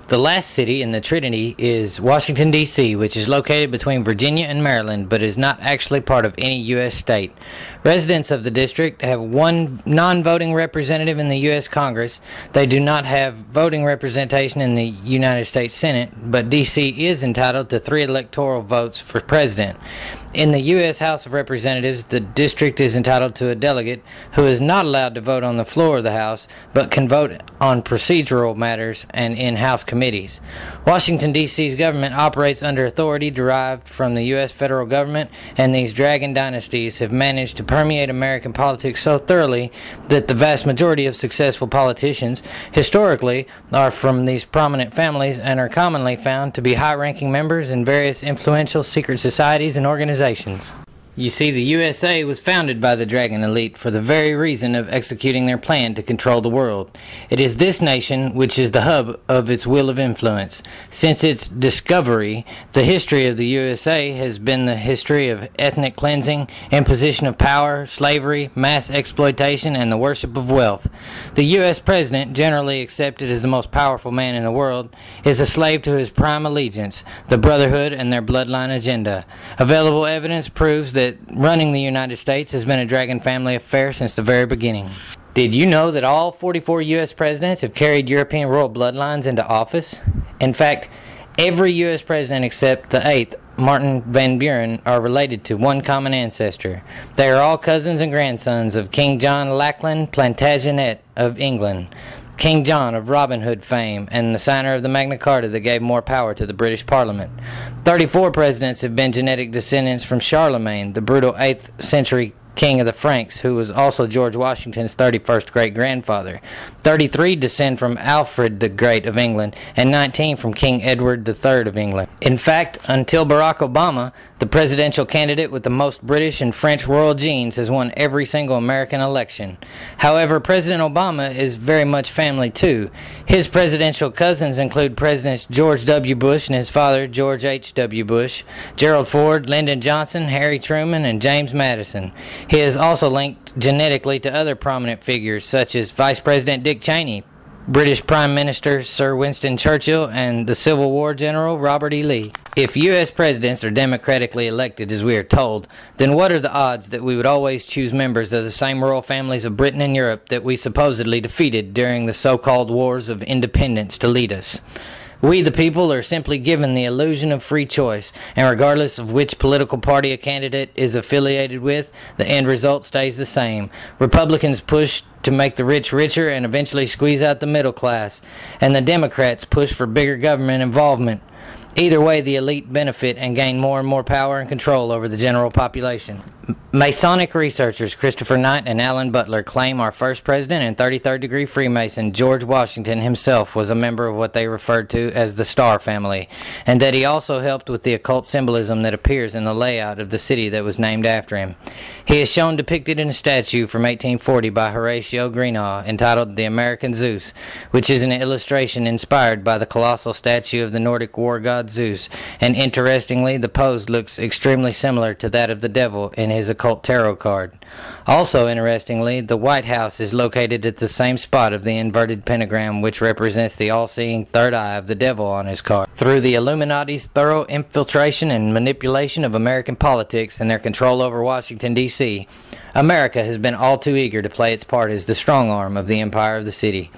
The last city in the Trinity is Washington, D.C., which is located between Virginia and Maryland, but is not actually part of any U.S. state. Residents of the district have one non-voting representative in the U.S. Congress. They do not have voting representation in the United States Senate, but D.C. is entitled to 3 electoral votes for president. In the U.S. House of Representatives, the district is entitled to a delegate who is not allowed to vote on the floor of the House, but can vote on procedural matters and in House committees. Washington, D.C.'s government operates under authority derived from the U.S. federal government, and these dragon dynasties have managed to permeate American politics so thoroughly that the vast majority of successful politicians historically are from these prominent families and are commonly found to be high-ranking members in various influential secret societies and organizations. You see, the USA was founded by the Dragon Elite for the very reason of executing their plan to control the world. It is this nation which is the hub of its will of influence. Since its discovery, the history of the USA has been the history of ethnic cleansing, imposition of power, slavery, mass exploitation, and the worship of wealth. The U.S. president, generally accepted as the most powerful man in the world, is a slave to his prime allegiance, the Brotherhood and their bloodline agenda. Available evidence proves that running the United States has been a Dragon family affair since the very beginning. Did you know that all 44 U.S. presidents have carried European royal bloodlines into office? In fact, every U.S. president except the 8th, Martin Van Buren, are related to one common ancestor. They are all cousins and grandsons of King John Lackland Plantagenet of England, King John of Robin Hood fame, and the signer of the Magna Carta that gave more power to the British Parliament. 34 presidents have been genetic descendants from Charlemagne, the brutal 8th century king of the Franks, who was also George Washington's 31st great-grandfather. 33 descend from Alfred the Great of England, and 19 from King Edward III of England. In fact, until Barack Obama, the presidential candidate with the most British and French royal genes has won every single American election. However, President Obama is very much family too. His presidential cousins include Presidents George W. Bush and his father George H. W. Bush, Gerald Ford, Lyndon Johnson, Harry Truman, and James Madison. He is also linked genetically to other prominent figures such as Vice President Dick Cheney, British Prime Minister Sir Winston Churchill, and the Civil War General Robert E. Lee. If U.S. presidents are democratically elected, as we are told, then what are the odds that we would always choose members of the same royal families of Britain and Europe that we supposedly defeated during the so-called wars of independence to lead us? We, the people, are simply given the illusion of free choice, and regardless of which political party a candidate is affiliated with, the end result stays the same. Republicans push to make the rich richer and eventually squeeze out the middle class, and the Democrats push for bigger government involvement. Either way, the elite benefit and gain more and more power and control over the general population. Masonic researchers Christopher Knight and Alan Butler claim our first president and 33rd degree Freemason, George Washington himself, was a member of what they referred to as the Star family, and that he also helped with the occult symbolism that appears in the layout of the city that was named after him. He is shown depicted in a statue from 1840 by Horatio Greenough entitled The American Zeus, which is an illustration inspired by the colossal statue of the Nordic war god Zeus, and interestingly, the pose looks extremely similar to that of the devil in his occult tarot card. Also interestingly, the White House is located at the same spot of the inverted pentagram, which represents the all-seeing third eye of the devil on his card. Through the Illuminati's thorough infiltration and manipulation of American politics and their control over Washington, D.C., America has been all too eager to play its part as the strong arm of the empire of the city.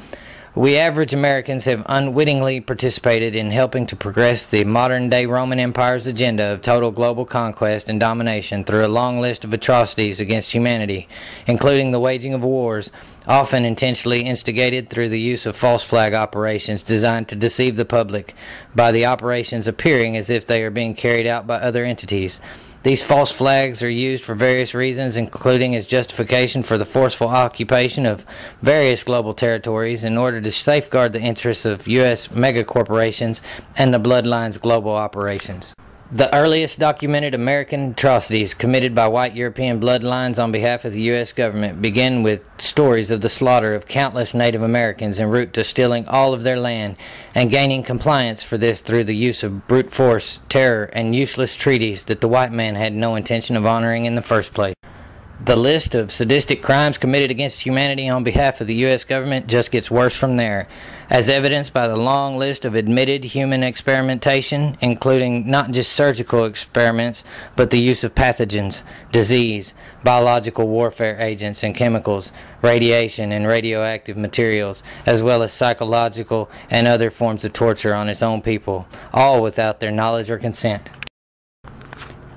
We average Americans have unwittingly participated in helping to progress the modern-day Roman Empire's agenda of total global conquest and domination through a long list of atrocities against humanity, including the waging of wars, often intentionally instigated through the use of false flag operations designed to deceive the public, by the operations appearing as if they are being carried out by other entities. These false flags are used for various reasons, including as justification for the forceful occupation of various global territories in order to safeguard the interests of U.S. megacorporations and the Bloodline's global operations. The earliest documented American atrocities committed by white European bloodlines on behalf of the U.S. government begin with stories of the slaughter of countless Native Americans en route to stealing all of their land and gaining compliance for this through the use of brute force, terror, and useless treaties that the white man had no intention of honoring in the first place. The list of sadistic crimes committed against humanity on behalf of the U.S. government just gets worse from there, as evidenced by the long list of admitted human experimentation, including not just surgical experiments, but the use of pathogens, disease, biological warfare agents and chemicals, radiation and radioactive materials, as well as psychological and other forms of torture on its own people, all without their knowledge or consent.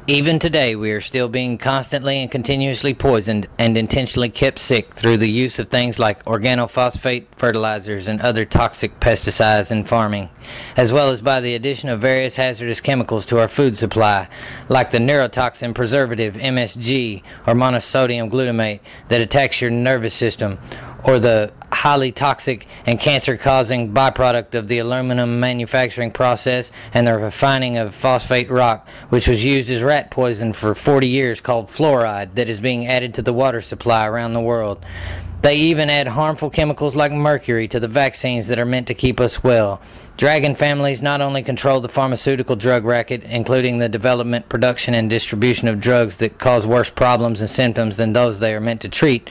Even today, we are still being constantly and continuously poisoned and intentionally kept sick through the use of things like organophosphate fertilizers and other toxic pesticides in farming, as well as by the addition of various hazardous chemicals to our food supply, like the neurotoxin preservative MSG or monosodium glutamate that attacks your nervous system, or the highly toxic and cancer-causing byproduct of the aluminum manufacturing process and the refining of phosphate rock, which was used as rat poison for 40 years, called fluoride, that is being added to the water supply around the world. They even add harmful chemicals like mercury to the vaccines that are meant to keep us well. Dragon families not only control the pharmaceutical drug racket, including the development, production, and distribution of drugs that cause worse problems and symptoms than those they are meant to treat,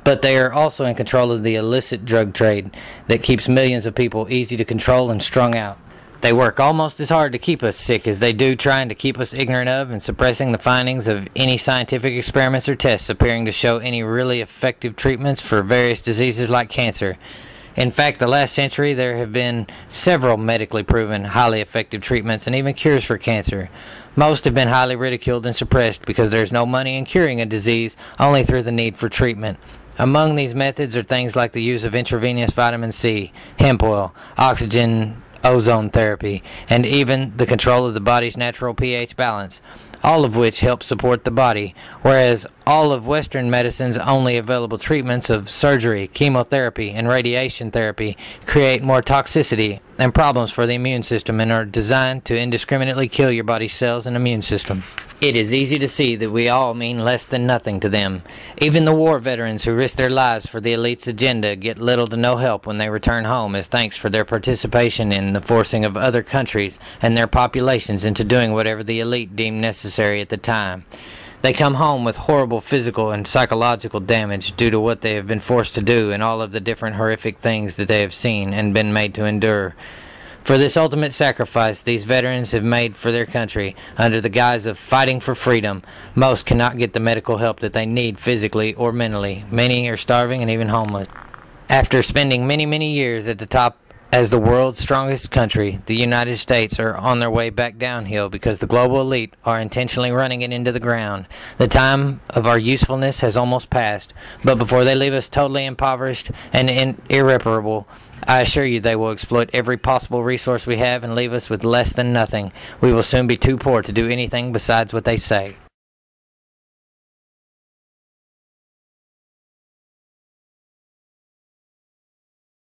but they are also in control of the illicit drug trade that keeps millions of people easy to control and strung out. They work almost as hard to keep us sick as they do trying to keep us ignorant of and suppressing the findings of any scientific experiments or tests appearing to show any really effective treatments for various diseases like cancer. In fact, the last century there have been several medically proven, highly effective treatments and even cures for cancer. Most have been highly ridiculed and suppressed because there is no money in curing a disease, only through the need for treatment. Among these methods are things like the use of intravenous vitamin C, hemp oil, oxygen, ozone therapy, and even the control of the body's natural pH balance, all of which help support the body, whereas all of Western medicine's only available treatments of surgery, chemotherapy, and radiation therapy create more toxicity and problems for the immune system and are designed to indiscriminately kill your body's cells and immune system. It is easy to see that we all mean less than nothing to them. Even the war veterans who risk their lives for the elite's agenda get little to no help when they return home as thanks for their participation in the forcing of other countries and their populations into doing whatever the elite deemed necessary at the time. They come home with horrible physical and psychological damage due to what they have been forced to do and all of the different horrific things that they have seen and been made to endure. For this ultimate sacrifice these veterans have made for their country under the guise of fighting for freedom, most cannot get the medical help that they need physically or mentally. Many are starving and even homeless. After spending many years at the top as the world's strongest country, the United States are on their way back downhill because the global elite are intentionally running it into the ground. The time of our usefulness has almost passed, but before they leave us totally impoverished and irreparable, I assure you they will exploit every possible resource we have and leave us with less than nothing. We will soon be too poor to do anything besides what they say.